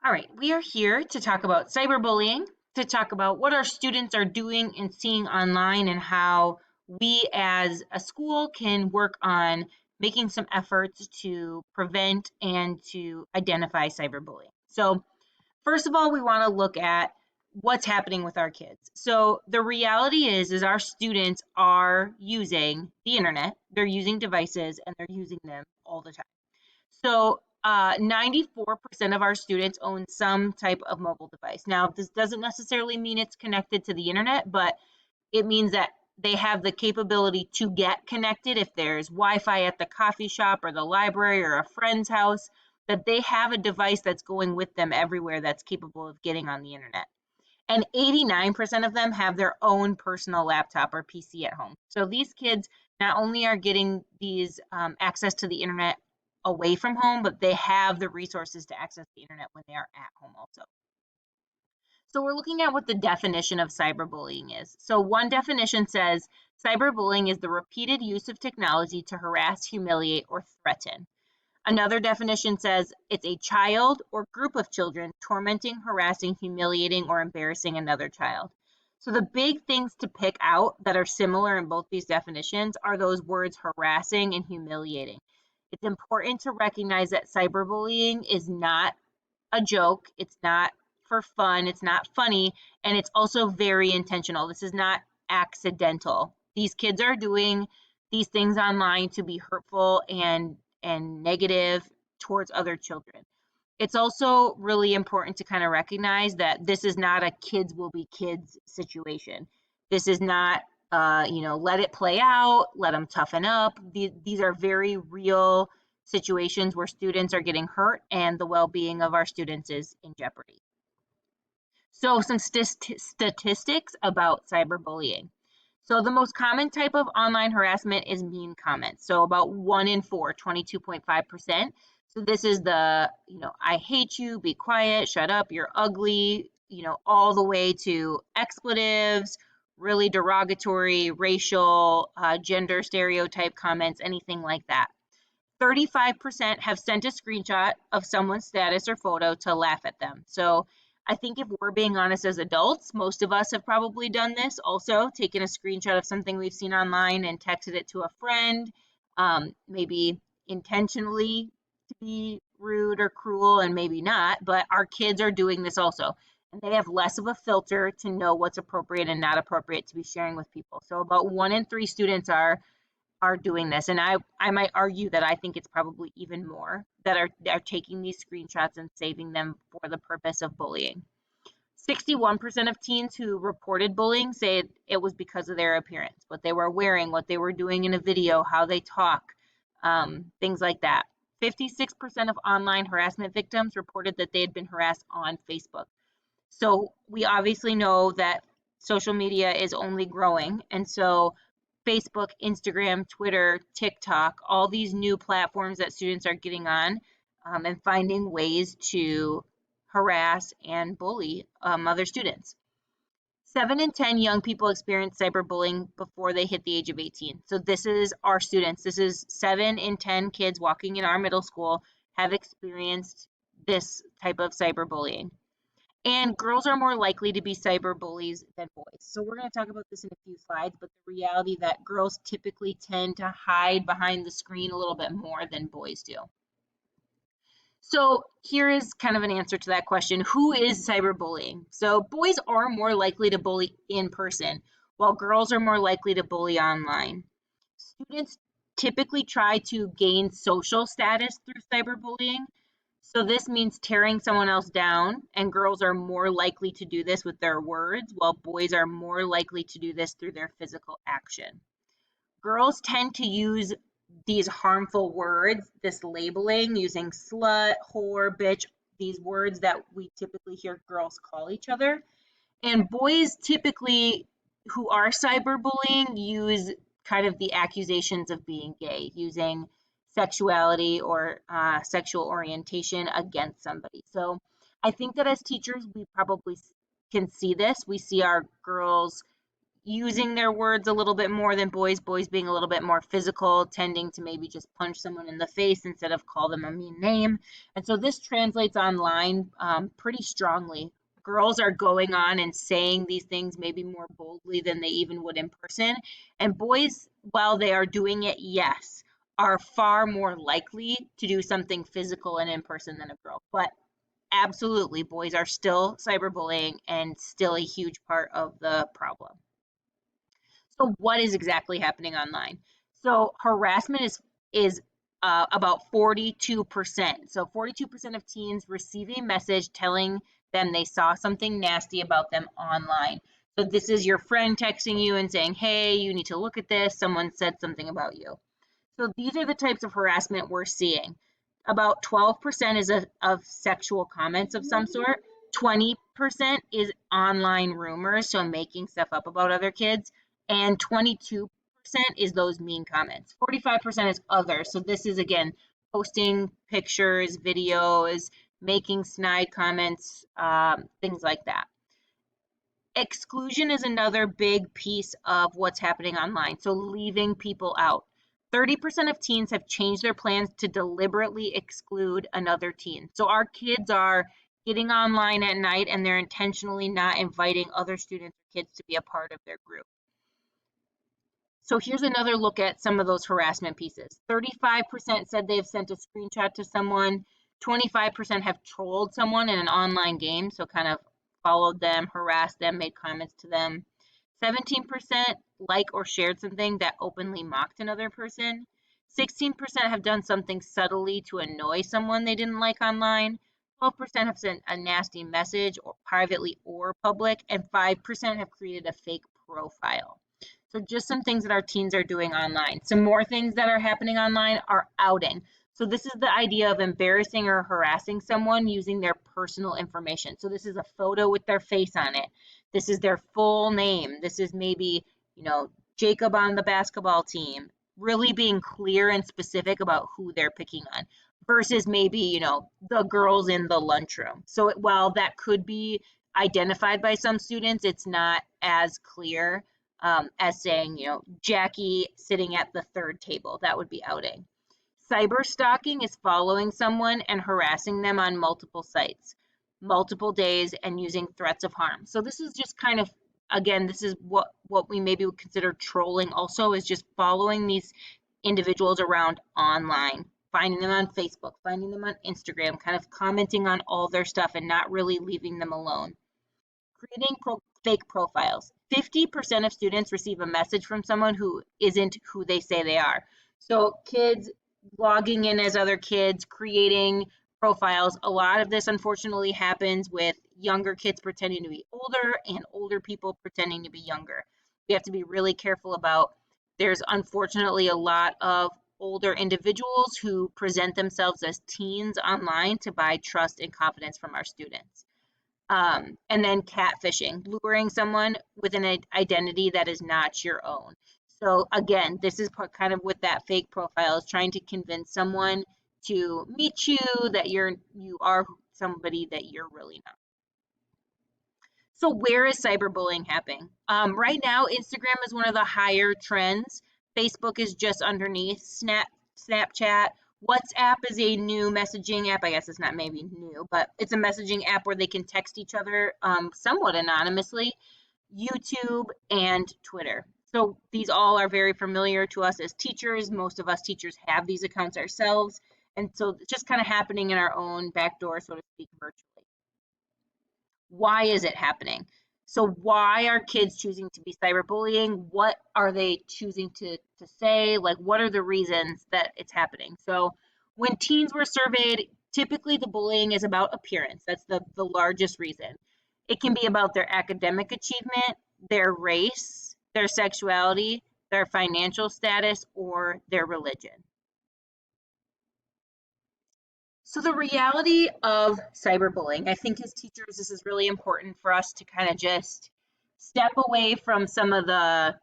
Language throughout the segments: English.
All right, we are here to talk about cyberbullying, to talk about what our students are doing and seeing online, and how we as a school can work on making some efforts to prevent and to identify cyberbullying. So, first of all, we want to look at what's happening with our kids. So, the reality is our students are using the internet, they're using devices, and they're using them all the time. So 94% of our students own some type of mobile device. Now, this doesn't necessarily mean it's connected to the internet, but it means that they have the capability to get connected if there's Wi-Fi at the coffee shop or the library or a friend's house, that they have a device that's going with them everywhere that's capable of getting on the internet. And 89% of them have their own personal laptop or PC at home. So these kids not only are getting these access to the internet away from home, but they have the resources to access the internet when they are at home also. So we're looking at what the definition of cyberbullying is. So one definition says cyberbullying is the repeated use of technology to harass, humiliate, or threaten. Another definition says it's a child or group of children tormenting, harassing, humiliating, or embarrassing another child. So the big things to pick out that are similar in both these definitions are those words harassing and humiliating. It's important to recognize that cyberbullying is not a joke, it's not for fun, it's not funny, and it's also very intentional. This is not accidental. These kids are doing these things online to be hurtful and negative towards other children. It's also really important to kind of recognize that this is not a kids will be kids situation. This is not, let it play out, let them toughen up. These are very real situations where students are getting hurt and the well-being of our students is in jeopardy. So some statistics about cyberbullying. So the most common type of online harassment is mean comments. So about 1 in 4, 22.5%. So this is the, I hate you, be quiet, shut up, you're ugly, all the way to expletives, really derogatory, racial, gender stereotype comments, anything like that. 35% have sent a screenshot of someone's status or photo to laugh at them. So I think if we're being honest as adults, most of us have probably done this also, taken a screenshot of something we've seen online and texted it to a friend, maybe intentionally to be rude or cruel and maybe not, but our kids are doing this also. And they have less of a filter to know what's appropriate and not appropriate to be sharing with people. So about 1 in 3 students are doing this. And I might argue that I think it's probably even more that are taking these screenshots and saving them for the purpose of bullying. 61% of teens who reported bullying say it was because of their appearance, what they were wearing, what they were doing in a video, how they talk, things like that. 56% of online harassment victims reported that they had been harassed on Facebook. So we obviously know that social media is only growing. And so Facebook, Instagram, Twitter, TikTok, all these new platforms that students are getting on and finding ways to harass and bully other students. 7 in 10 young people experience cyberbullying before they hit the age of 18. So this is our students. This is 7 in 10 kids walking in our middle school have experienced this type of cyberbullying. And girls are more likely to be cyberbullies than boys. So we're going to talk about this in a few slides, but the reality that girls typically tend to hide behind the screen a little bit more than boys do. So here is kind of an answer to that question. Who is cyberbullying? So boys are more likely to bully in person, while girls are more likely to bully online. Students typically try to gain social status through cyberbullying. So this means tearing someone else down, and girls are more likely to do this with their words, while boys are more likely to do this through their physical action. Girls tend to use these harmful words, this labeling, using slut, whore, bitch, these words that we typically hear girls call each other. And boys typically, who are cyberbullying, use kind of the accusations of being gay, using sexuality or sexual orientation against somebody. So I think that as teachers, we probably can see this. We see our girls using their words a little bit more than boys, boys being a little bit more physical, tending to maybe just punch someone in the face instead of call them a mean name. And so this translates online pretty strongly. Girls are going on and saying these things maybe more boldly than they even would in person. And boys, while they are doing it, yes, are far more likely to do something physical and in person than a girl. But absolutely, boys are still cyberbullying and still a huge part of the problem. So what is exactly happening online? So harassment is about 42%. So 42% of teens receive a message telling them they saw something nasty about them online. So this is your friend texting you and saying, "Hey, you need to look at this. Someone said something about you." So these are the types of harassment we're seeing. About 12% is of sexual comments of some sort. 20% is online rumors, so making stuff up about other kids. And 22% is those mean comments. 45% is other. So this is, again, posting pictures, videos, making snide comments, things like that. Exclusion is another big piece of what's happening online. So leaving people out. 30% of teens have changed their plans to deliberately exclude another teen. So our kids are getting online at night and they're intentionally not inviting other students or kids to be a part of their group. So here's another look at some of those harassment pieces. 35% said they've sent a screenshot to someone. 25% have trolled someone in an online game, so kind of followed them, harassed them, made comments to them. 17% like or shared something that openly mocked another person. 16% have done something subtly to annoy someone they didn't like online. 12% have sent a nasty message, or privately or public, and 5% have created a fake profile. So just some things that our teens are doing online. Some more things that are happening online are outing. So this is the idea of embarrassing or harassing someone using their personal information. So this is a photo with their face on it. This is their full name. This is maybe, Jacob on the basketball team. Really being clear and specific about who they're picking on versus maybe, the girls in the lunchroom. So while that could be identified by some students, it's not as clear as saying, Jackie sitting at the third table. That would be outing. Cyber stalking is following someone and harassing them on multiple sites, multiple days, and using threats of harm. So this is just kind of, again, this is what we maybe would consider trolling also, is just following these individuals around online, finding them on Facebook, finding them on Instagram, kind of commenting on all their stuff and not really leaving them alone. Creating fake profiles. 50% of students receive a message from someone who isn't who they say they are. So kids logging in as other kids, creating profiles. A lot of this unfortunately happens with younger kids pretending to be older and older people pretending to be younger. We have to be really careful about, there's unfortunately a lot of older individuals who present themselves as teens online to buy trust and confidence from our students. And then catfishing, luring someone with an identity that is not your own. So again, this is kind of with that fake profile, is trying to convince someone to meet you, that you are somebody that you're really not. So where is cyberbullying happening? Right now, Instagram is one of the higher trends. Facebook is just underneath. Snapchat. WhatsApp is a new messaging app. I guess it's not maybe new, but it's a messaging app where they can text each other somewhat anonymously. YouTube and Twitter. So these all are very familiar to us as teachers. Most of us teachers have these accounts ourselves. And so it's just kind of happening in our own back door, so to speak, virtually. Why is it happening? So why are kids choosing to be cyberbullying? What are they choosing to say? Like, what are the reasons that it's happening? So when teens were surveyed, typically the bullying is about appearance. That's the largest reason. It can be about their academic achievement, their race, their sexuality, their financial status, or their religion. So the reality of cyberbullying, I think as teachers, this is really important for us to kind of just step away from some of the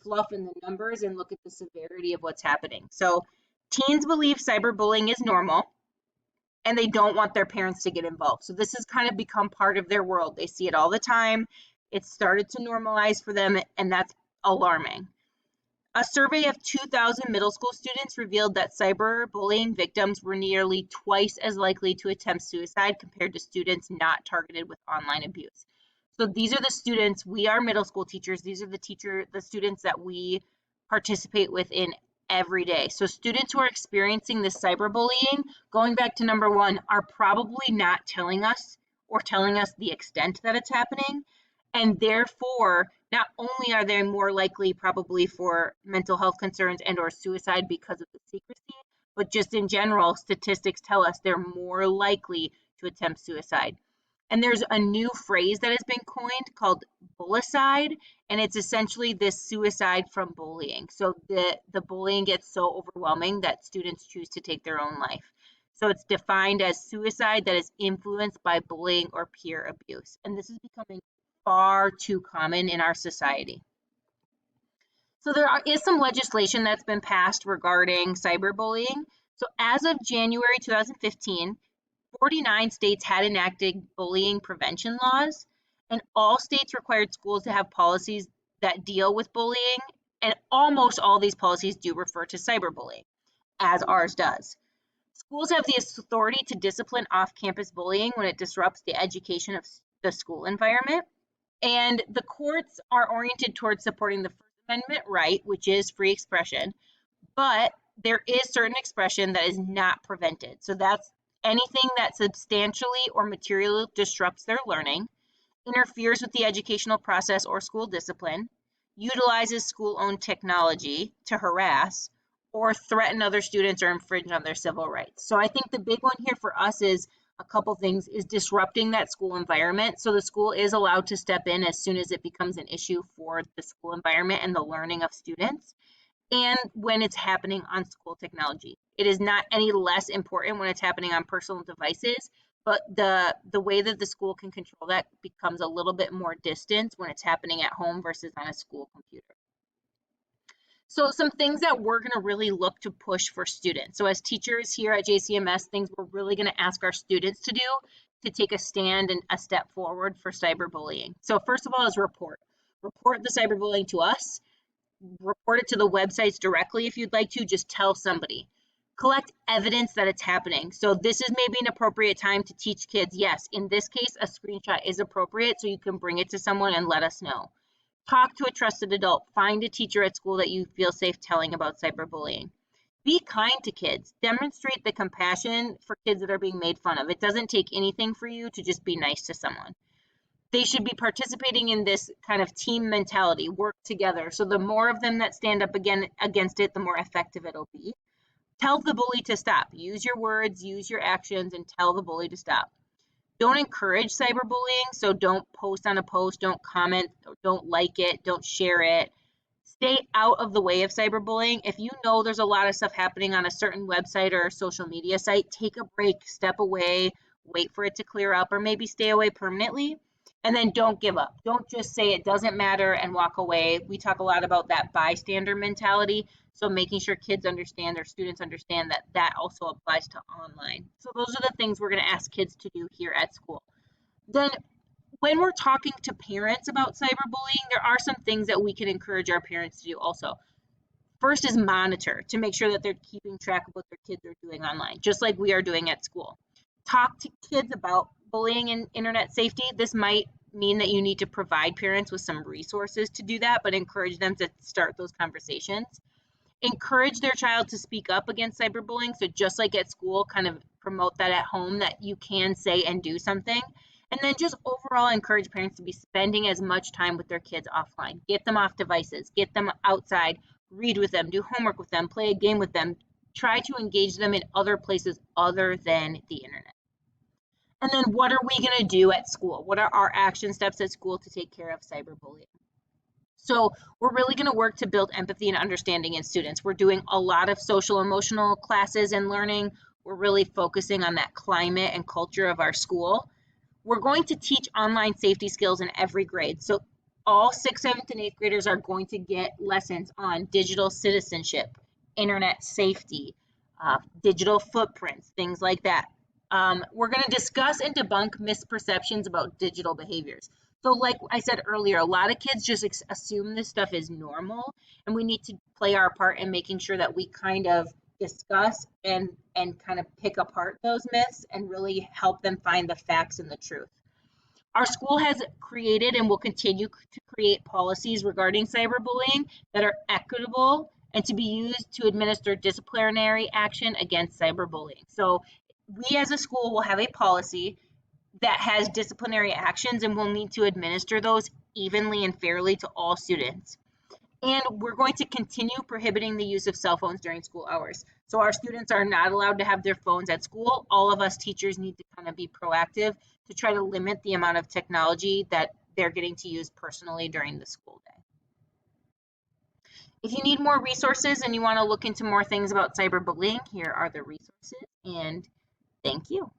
fluff and the numbers and look at the severity of what's happening. So teens believe cyberbullying is normal and they don't want their parents to get involved. So this has kind of become part of their world. They see it all the time. It started to normalize for them, and that's alarming. A survey of 2,000 middle school students revealed that cyberbullying victims were nearly twice as likely to attempt suicide compared to students not targeted with online abuse. So these are the students, we are middle school teachers, these are the students that we participate with in every day. So students who are experiencing this cyberbullying, going back to number one, are probably not telling us or telling us the extent that it's happening. And therefore, not only are they more likely probably for mental health concerns and or suicide because of the secrecy, but just in general, statistics tell us they're more likely to attempt suicide. And there's a new phrase that has been coined called bullicide, and it's essentially this suicide from bullying. So the bullying gets so overwhelming that students choose to take their own life. So it's defined as suicide that is influenced by bullying or peer abuse. And this is becoming far too common in our society. So there is some legislation that's been passed regarding cyberbullying. So as of January 2015, 49 states had enacted bullying prevention laws, and all states required schools to have policies that deal with bullying, and almost all these policies do refer to cyberbullying, as ours does. Schools have the authority to discipline off-campus bullying when it disrupts the education of the school environment. And the courts are oriented towards supporting the First Amendment right, which is free expression, but there is certain expression that is not prevented. So that's anything that substantially or materially disrupts their learning, interferes with the educational process or school discipline, utilizes school-owned technology to harass, or threaten other students or infringe on their civil rights. So I think the big one here for us is a couple things, is disrupting that school environment. So the school is allowed to step in as soon as it becomes an issue for the school environment and the learning of students, and when it's happening on school technology. It is not any less important when it's happening on personal devices, but the way that the school can control that becomes a little bit more distant when it's happening at home versus on a school computer. So some things that we're going to really look to push for students. So as teachers here at JCMS, things we're really going to ask our students to do to take a stand and a step forward for cyberbullying. So first of all is report. Report the cyberbullying to us. Report it to the websites directly if you'd like to. Just tell somebody. Collect evidence that it's happening. So this is maybe an appropriate time to teach kids, yes, in this case, a screenshot is appropriate, so you can bring it to someone and let us know. Talk to a trusted adult. Find a teacher at school that you feel safe telling about cyberbullying. Be kind to kids. Demonstrate the compassion for kids that are being made fun of. It doesn't take anything for you to just be nice to someone. They should be participating in this kind of team mentality, work together. So the more of them that stand up against it, the more effective it'll be. Tell the bully to stop. Use your words, use your actions, and tell the bully to stop. Don't encourage cyberbullying, so don't post on a post, don't comment, don't like it, don't share it. Stay out of the way of cyberbullying. If you know there's a lot of stuff happening on a certain website or social media site, take a break, step away, wait for it to clear up, or maybe stay away permanently. And then don't give up. Don't just say it doesn't matter and walk away. We talk a lot about that bystander mentality. So making sure kids understand, their students understand that that also applies to online. So those are the things we're going to ask kids to do here at school. Then when we're talking to parents about cyberbullying, there are some things that we can encourage our parents to do also. First is monitor to make sure that they're keeping track of what their kids are doing online, just like we are doing at school. Talk to kids about bullying and internet safety. This might mean that you need to provide parents with some resources to do that, but encourage them to start those conversations. Encourage their child to speak up against cyberbullying. So just like at school, kind of promote that at home, that you can say and do something. And then just overall encourage parents to be spending as much time with their kids offline. Get them off devices, get them outside, read with them, do homework with them, play a game with them. Try to engage them in other places other than the internet. And then what are we going to do at school? What are our action steps at school to take care of cyberbullying? So we're really going to work to build empathy and understanding in students. We're doing a lot of social emotional classes and learning. We're really focusing on that climate and culture of our school. We're going to teach online safety skills in every grade. So all 6th, 7th, and 8th graders are going to get lessons on digital citizenship, internet safety, digital footprints, things like that. We're going to discuss and debunk misperceptions about digital behaviors. So like I said earlier, a lot of kids just assume this stuff is normal, and we need to play our part in making sure that we kind of discuss and kind of pick apart those myths and really help them find the facts and the truth. Our school has created and will continue to create policies regarding cyberbullying that are equitable and to be used to administer disciplinary action against cyberbullying. So we as a school will have a policy that has disciplinary actions, and we'll need to administer those evenly and fairly to all students. And we're going to continue prohibiting the use of cell phones during school hours. So our students are not allowed to have their phones at school. All of us teachers need to kind of be proactive to try to limit the amount of technology that they're getting to use personally during the school day. If you need more resources and you want to look into more things about cyberbullying, here are the resources, and thank you.